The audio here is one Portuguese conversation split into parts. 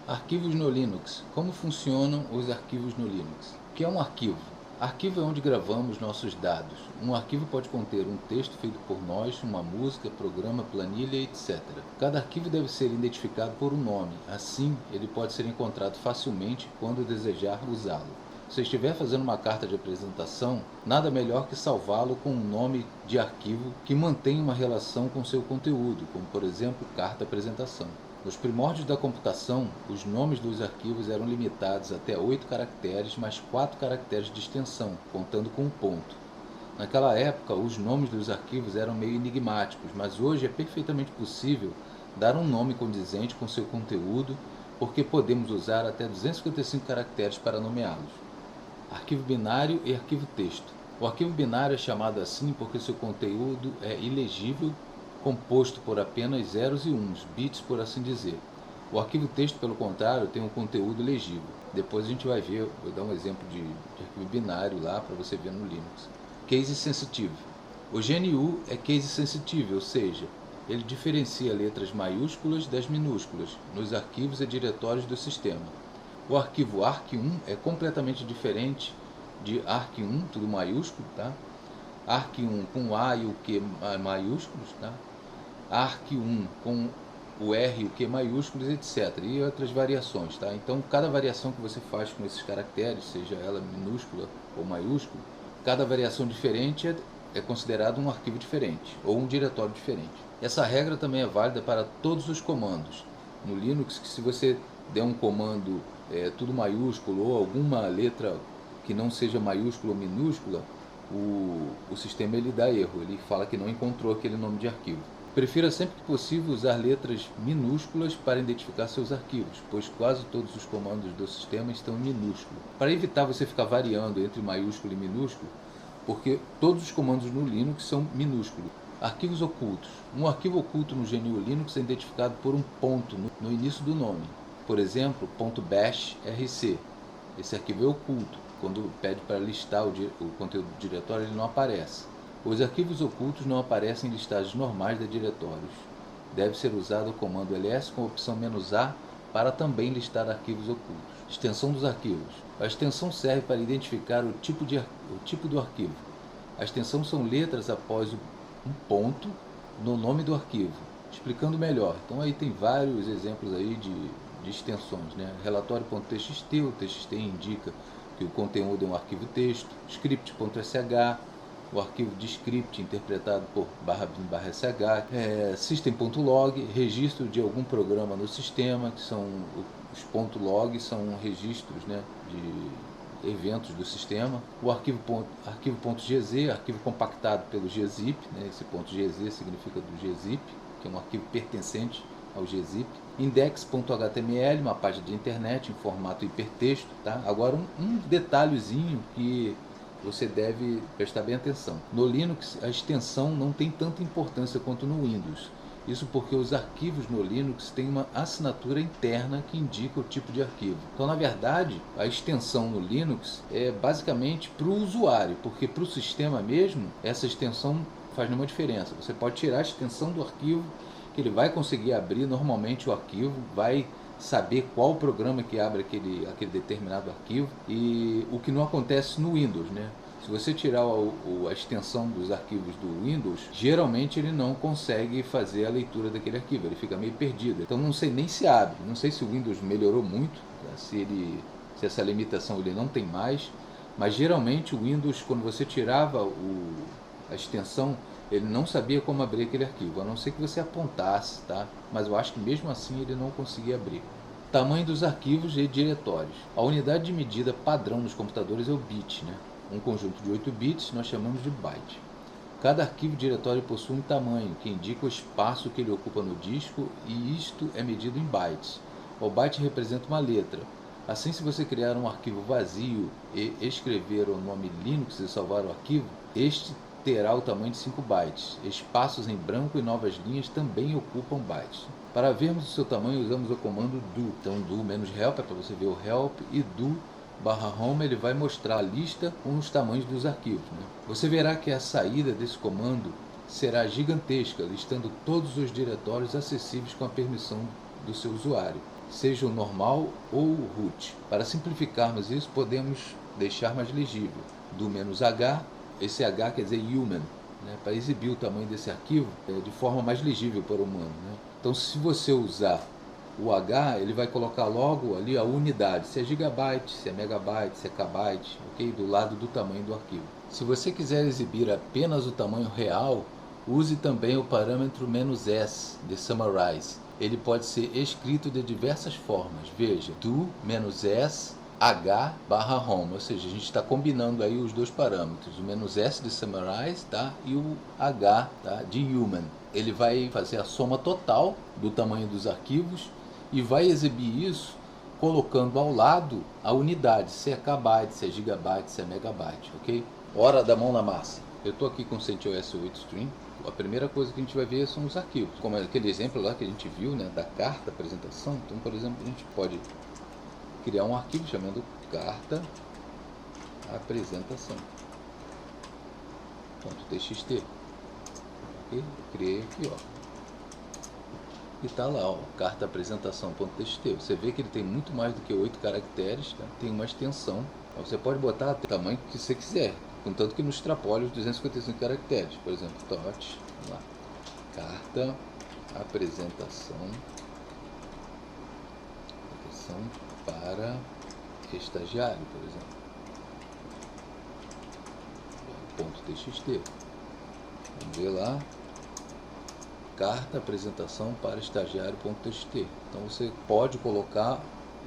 Arquivos no Linux. Como funcionam os arquivos no Linux? O que é um arquivo? Arquivo é onde gravamos nossos dados. Um arquivo pode conter um texto feito por nós, uma música, programa, planilha, etc. Cada arquivo deve ser identificado por um nome. Assim, ele pode ser encontrado facilmente quando desejar usá-lo. Se estiver fazendo uma carta de apresentação, nada melhor que salvá-lo com um nome de arquivo que mantenha uma relação com seu conteúdo, como por exemplo, carta apresentação. Nos primórdios da computação, os nomes dos arquivos eram limitados até 8 caracteres mais 4 caracteres de extensão, contando com um ponto. Naquela época, os nomes dos arquivos eram meio enigmáticos, mas hoje é perfeitamente possível dar um nome condizente com seu conteúdo, porque podemos usar até 255 caracteres para nomeá-los. Arquivo binário e arquivo texto. O arquivo binário é chamado assim porque seu conteúdo é ilegível, composto por apenas zeros e uns, bits por assim dizer. O arquivo texto, pelo contrário, tem um conteúdo legível. Depois a gente vai ver, vou dar um exemplo de arquivo binário lá para você ver no Linux. Case sensitive. O GNU é case sensitive, ou seja, ele diferencia letras maiúsculas das minúsculas nos arquivos e diretórios do sistema. O arquivo ARC1 é completamente diferente de ARC1, tudo maiúsculo, tá? ARC1 com o A e o Q maiúsculos, tá? ARC1 com o R e o Q maiúsculos, etc. E outras variações, tá? Então, cada variação que você faz com esses caracteres, seja ela minúscula ou maiúscula, cada variação diferente é considerado um arquivo diferente ou um diretório diferente. Essa regra também é válida para todos os comandos. No Linux, que se você der um comando tudo maiúsculo ou alguma letra que não seja maiúscula ou minúscula, o sistema ele dá erro, ele fala que não encontrou aquele nome de arquivo. Prefira sempre que possível usar letras minúsculas para identificar seus arquivos, pois quase todos os comandos do sistema estão em minúsculo. Para evitar você ficar variando entre maiúsculo e minúsculo, porque todos os comandos no Linux são minúsculos. Arquivos ocultos. Um arquivo oculto no GNU Linux é identificado por um ponto no início do nome. Por exemplo, .bash rc. Esse arquivo é oculto. Quando pede para listar o conteúdo do diretório, ele não aparece. Os arquivos ocultos não aparecem em listagens normais de diretórios. Deve ser usado o comando ls com a opção "-a" para também listar arquivos ocultos. Extensão dos arquivos. A extensão serve para identificar o tipo do arquivo. A extensão são letras após um ponto no nome do arquivo. Explicando melhor, então aí tem vários exemplos aí de extensões, né? Relatório.txt, o txt indica que o conteúdo é um arquivo texto. Script.sh, o arquivo de script interpretado por /bin/sh, system.log, registro de algum programa no sistema, que são os .log, são registros, né, de eventos do sistema. O arquivo.gz, arquivo compactado pelo gzip, né, esse .gz significa do gzip, que é um arquivo pertencente ao gzip. Index.html, uma página de internet em formato hipertexto, tá? Agora um detalhezinho que você deve prestar bem atenção. No Linux, a extensão não tem tanta importância quanto no Windows. Isso porque os arquivos no Linux têm uma assinatura interna que indica o tipo de arquivo. Então, na verdade, a extensão no Linux é basicamente para o usuário, porque para o sistema mesmo, essa extensão faz nenhuma diferença. Você pode tirar a extensão do arquivo, que ele vai conseguir abrir normalmente o arquivo, vai saber qual programa que abre aquele determinado arquivo, e o que não acontece no Windows, né? Se você tirar a extensão dos arquivos do Windows, geralmente ele não consegue fazer a leitura daquele arquivo, ele fica meio perdido. Então não sei nem se abre, não sei se o Windows melhorou muito, se essa limitação ele não tem mais, mas geralmente o Windows, quando você tirava a extensão, ele não sabia como abrir aquele arquivo, a não ser que você apontasse, tá? Mas eu acho que mesmo assim ele não conseguia abrir. Tamanho dos arquivos e diretórios. A unidade de medida padrão nos computadores é o bit, né? Um conjunto de 8 bits nós chamamos de byte. Cada arquivo e diretório possui um tamanho que indica o espaço que ele ocupa no disco, e isto é medido em bytes. O byte representa uma letra. Assim, se você criar um arquivo vazio e escrever o nome Linux e salvar o arquivo, este terá o tamanho de 5 bytes. Espaços em branco e novas linhas também ocupam bytes. Para vermos o seu tamanho, usamos o comando do. Então, do-help é para você ver o help, e do/home ele vai mostrar a lista com os tamanhos dos arquivos, né? Você verá que a saída desse comando será gigantesca, listando todos os diretórios acessíveis com a permissão do seu usuário. seja o normal ou o root. Para simplificarmos isso, podemos deixar mais legível. Do "-h", esse H quer dizer human, né, para exibir o tamanho desse arquivo de forma mais legível para o humano, né. Então, se você usar o H, ele vai colocar logo ali a unidade, se é gigabyte, se é megabyte, se é kbyte, ok? Do lado do tamanho do arquivo. Se você quiser exibir apenas o tamanho real, use também o parâmetro "-s", de summarize. Ele pode ser escrito de diversas formas. Veja, do "-s", h/home, ou seja, a gente está combinando aí os dois parâmetros, o "-s" de summarize, tá? E o h, tá? De human. Ele vai fazer a soma total do tamanho dos arquivos e vai exibir isso colocando ao lado a unidade, se é kbyte, se é gigabyte, se é megabyte, ok? Hora da mão na massa. Eu estou aqui com o CentOS 8 Stream. A primeira coisa que a gente vai ver são os arquivos, como aquele exemplo lá que a gente viu, né, da carta apresentação. Então, por exemplo, a gente pode criar um arquivo chamado carta apresentação .txt, ok? Criei aqui, ó, e tá lá, ó, carta apresentação.txt. Você vê que ele tem muito mais do que 8 caracteres, tá? Tem uma extensão. Você pode botar o tamanho que você quiser, contanto que não extrapole os 255 caracteres. Por exemplo, vamos lá, carta apresentação para estagiário, por exemplo, .txt. Vamos ver lá, carta apresentação para estagiário.txt. Então você pode colocar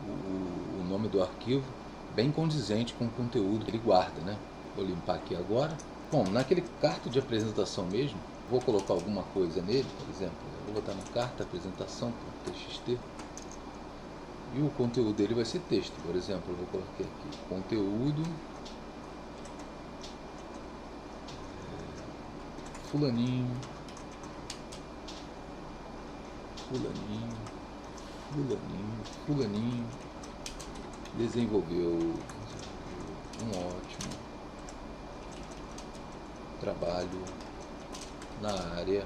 o nome do arquivo bem condizente com o conteúdo que ele guarda, né? Vou limpar aqui agora. Bom, naquele carta de apresentação mesmo, vou colocar alguma coisa nele, por exemplo, eu vou botar na carta apresentação.txt e o conteúdo dele vai ser texto. Por exemplo, eu vou colocar aqui conteúdo fulaninho desenvolveu um ótimo trabalho na área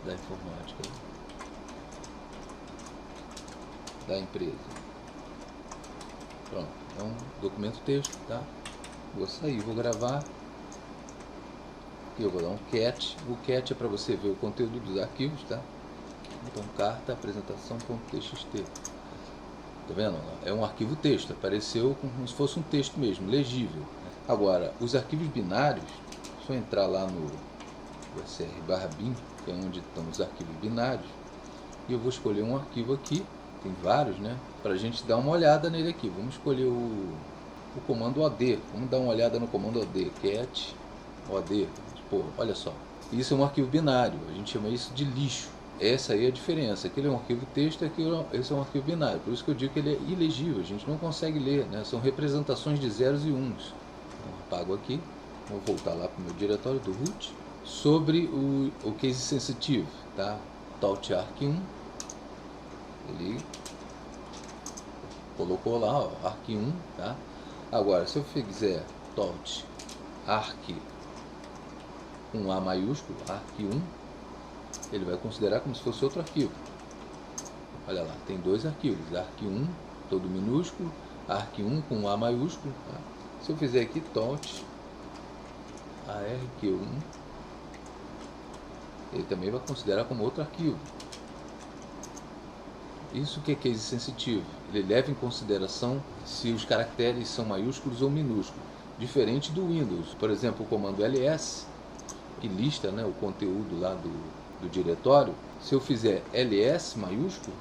da informática da empresa. Pronto, é um documento texto, tá? Vou sair, vou gravar. Eu vou dar um cat. O cat é para você ver o conteúdo dos arquivos, tá? Então, carta apresentação.txt. Tá vendo? É um arquivo texto, apareceu como se fosse um texto mesmo, legível. Agora, os arquivos binários, se eu entrar lá no usr/bin, que é onde estão os arquivos binários, e eu vou escolher um arquivo aqui, tem vários, né? Para a gente dar uma olhada nele aqui. Vamos escolher o comando OD. Vamos dar uma olhada no comando OD, cat OD. Pô, olha só, isso é um arquivo binário, a gente chama isso de lixo. Essa aí é a diferença, aquele é um arquivo texto, esse é um arquivo binário, por isso que eu digo que ele é ilegível, a gente não consegue ler, né? São representações de zeros e uns. Então, apago aqui, vou voltar lá para o meu diretório do root. Sobre o case sensitive, tá? Touch arc1, ele colocou lá, ó, arc1, tá? Agora, se eu fizer touch arc com A maiúsculo, arc1, ele vai considerar como se fosse outro arquivo. Olha lá, tem dois arquivos, arc1 todo minúsculo, arc1 com A maiúsculo, tá? Se eu fizer aqui touch arq1, ele também vai considerar como outro arquivo. Isso que é case sensitivo, ele leva em consideração se os caracteres são maiúsculos ou minúsculos, diferente do Windows. Por exemplo, o comando ls, que lista, né, o conteúdo lá do diretório. Se eu fizer ls maiúsculo,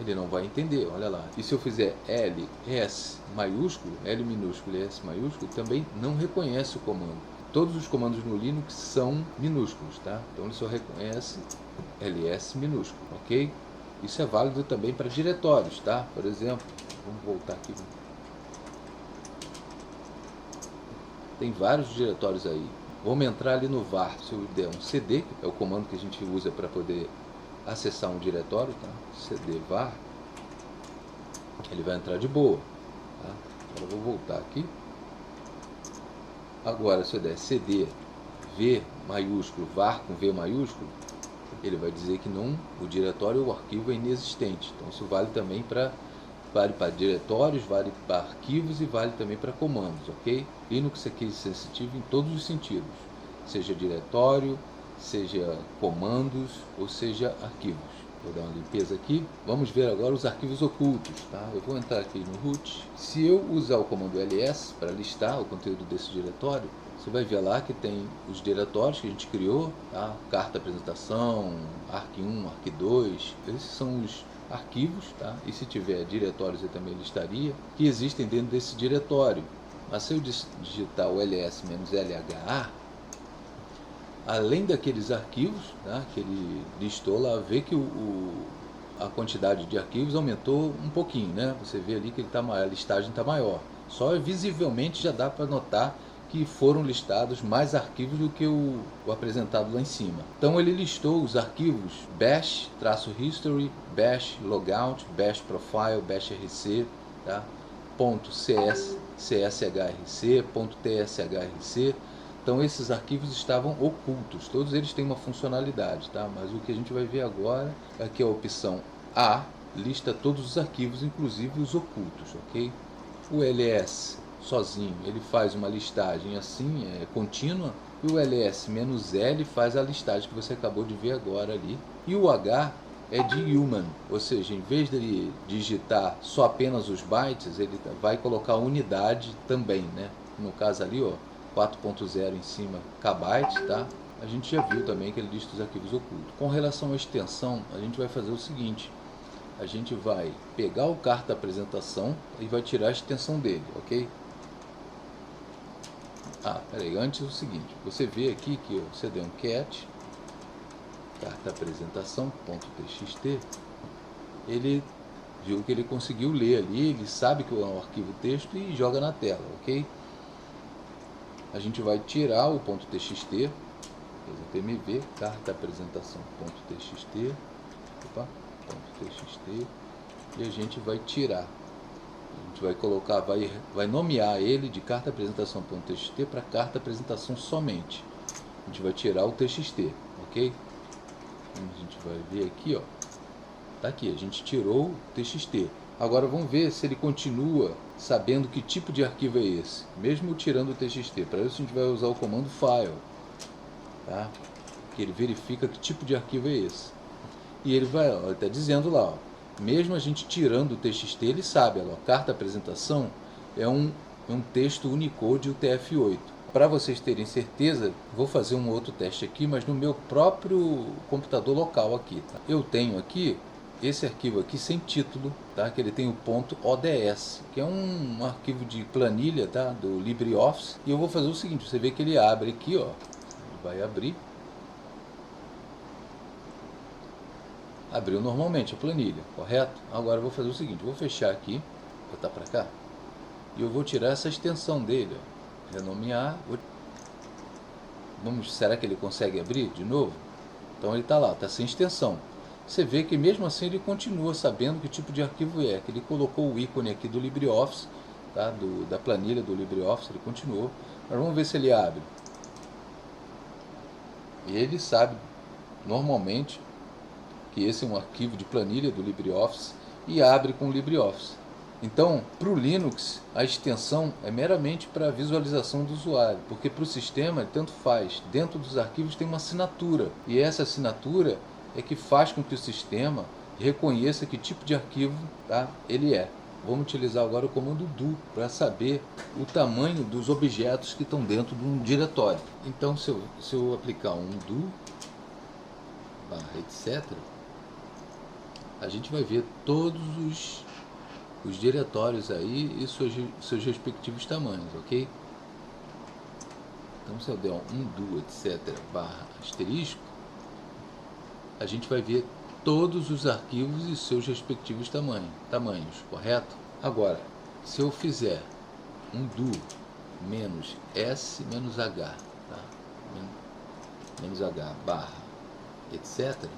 ele não vai entender, olha lá. E se eu fizer ls maiúsculo, L minúsculo e S maiúsculo, também não reconhece o comando. Todos os comandos no Linux são minúsculos, tá? Então ele só reconhece ls minúsculo, ok? Isso é válido também para diretórios, tá? Por exemplo, vamos voltar aqui. Tem vários diretórios aí. Vamos entrar ali no var. Se eu der um cd, que é o comando que a gente usa para poder acessar um diretório, tá? Cd var, ele vai entrar de boa, tá? Agora eu vou voltar aqui. Agora, se eu der cd v maiúsculo var com v maiúsculo, ele vai dizer que o diretório ou o arquivo é inexistente. Então isso vale também para diretórios, vale para arquivos e vale também para comandos, ok? Linux é case sensitivo em todos os sentidos, seja diretório, seja comandos ou seja arquivos. Vou dar uma limpeza aqui. Vamos ver agora os arquivos ocultos, tá? Eu vou entrar aqui no root. Se eu usar o comando ls para listar o conteúdo desse diretório, você vai ver lá que tem os diretórios que a gente criou, tá? Carta apresentação, arq1, arq2, esses são os arquivos, tá? E se tiver diretórios eu também listaria, que existem dentro desse diretório. Mas se eu digitar o ls-lha, além daqueles arquivos, tá, que ele listou lá, vê que a quantidade de arquivos aumentou um pouquinho, né? Você vê ali que a listagem está maior. Só visivelmente já dá para notar que foram listados mais arquivos do que o apresentado lá em cima. Então ele listou os arquivos bash, -history, bash logout, bash profile, bash rc, tá? .cshrc, .tshrc. Então esses arquivos estavam ocultos, todos eles têm uma funcionalidade, tá? Mas o que a gente vai ver agora é que a opção A lista todos os arquivos, inclusive os ocultos, ok? O ls sozinho, ele faz uma listagem assim, contínua, e o ls-l faz a listagem que você acabou de ver agora ali. E o H é de human, ou seja, em vez dele digitar só apenas os bytes, ele vai colocar a unidade também, né? No caso ali, ó, 4.0 em cima, kbyte, tá? A gente já viu também que ele lista os arquivos ocultos. Com relação à extensão, a gente vai fazer o seguinte: a gente vai pegar o carta apresentação e vai tirar a extensão dele, ok? Peraí, antes o seguinte, você vê aqui que você deu um cat, carta apresentação.txt, ele viu que ele conseguiu ler ali, ele sabe que é um arquivo texto e joga na tela, ok? A gente vai tirar o .txt, tmv, carta apresentação.txt, .txt, e a gente vai tirar. A gente vai colocar, vai nomear ele de carta apresentação.txt para carta apresentação somente. A gente vai tirar o txt, ok? A gente vai ver aqui, ó. Tá aqui, a gente tirou o txt. Agora vamos ver se ele continua sabendo que tipo de arquivo é esse, mesmo tirando o txt. Para isso a gente vai usar o comando file, tá? Que ele verifica que tipo de arquivo é esse. E ele vai, ó, ele está dizendo lá, ó, mesmo a gente tirando o txt, ele sabe, ó, carta apresentação é um texto Unicode UTF-8. Para vocês terem certeza, vou fazer um outro teste aqui, mas no meu próprio computador local aqui, tá? Eu tenho aqui esse arquivo aqui sem título, tá? Que ele tem o .ods, que é um arquivo de planilha, tá? Do LibreOffice. E eu vou fazer o seguinte, você vê que ele abre aqui, ó, ele vai abrir. Abriu normalmente a planilha, correto? Agora eu vou fazer o seguinte, vou fechar aqui, botar para cá, e eu vou tirar essa extensão dele, ó, renomear. Será que ele consegue abrir de novo? Então ele está lá, está sem extensão. Você vê que mesmo assim ele continua sabendo que tipo de arquivo é, que ele colocou o ícone aqui do LibreOffice, tá? Da planilha do LibreOffice, ele continuou. Mas vamos ver se ele abre. E ele sabe normalmente que esse é um arquivo de planilha do LibreOffice e abre com o LibreOffice. Então, para o Linux, a extensão é meramente para a visualização do usuário, porque para o sistema, tanto faz. Dentro dos arquivos tem uma assinatura, e essa assinatura é que faz com que o sistema reconheça que tipo de arquivo, tá, ele é. Vamos utilizar agora o comando do para saber o tamanho dos objetos que estão dentro de um diretório. Então, se eu aplicar um do etc., a gente vai ver todos os diretórios aí e seus respectivos tamanhos, ok? Então, se eu der um do etc /*, a gente vai ver todos os arquivos e seus respectivos tamanhos, correto? Agora, se eu fizer um do -s -h, tá? -h / etc.,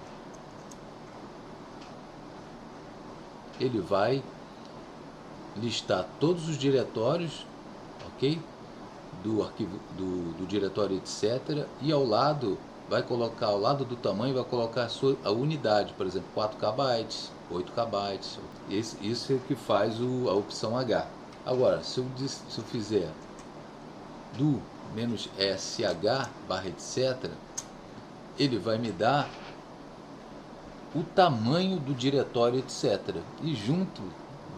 ele vai listar todos os diretórios, ok? Do arquivo do diretório etc., e ao lado vai colocar ao lado do tamanho, vai colocar a unidade, por exemplo, 4K bytes, 8K bytes. Isso é o que faz a opção H. Agora, se eu fizer do "-sh barra etc", ele vai me dar o tamanho do diretório etc. E junto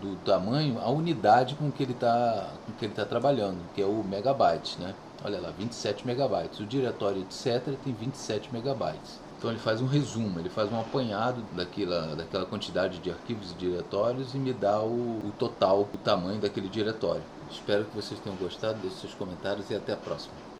do tamanho, a unidade com que ele está trabalhando, que é o megabyte, né? Olha lá, 27 megabytes. O diretório etc. tem 27 megabytes. Então ele faz um resumo, ele faz um apanhado daquela quantidade de arquivos e diretórios e me dá o total, o tamanho daquele diretório. Espero que vocês tenham gostado, deixe seus comentários e até a próxima.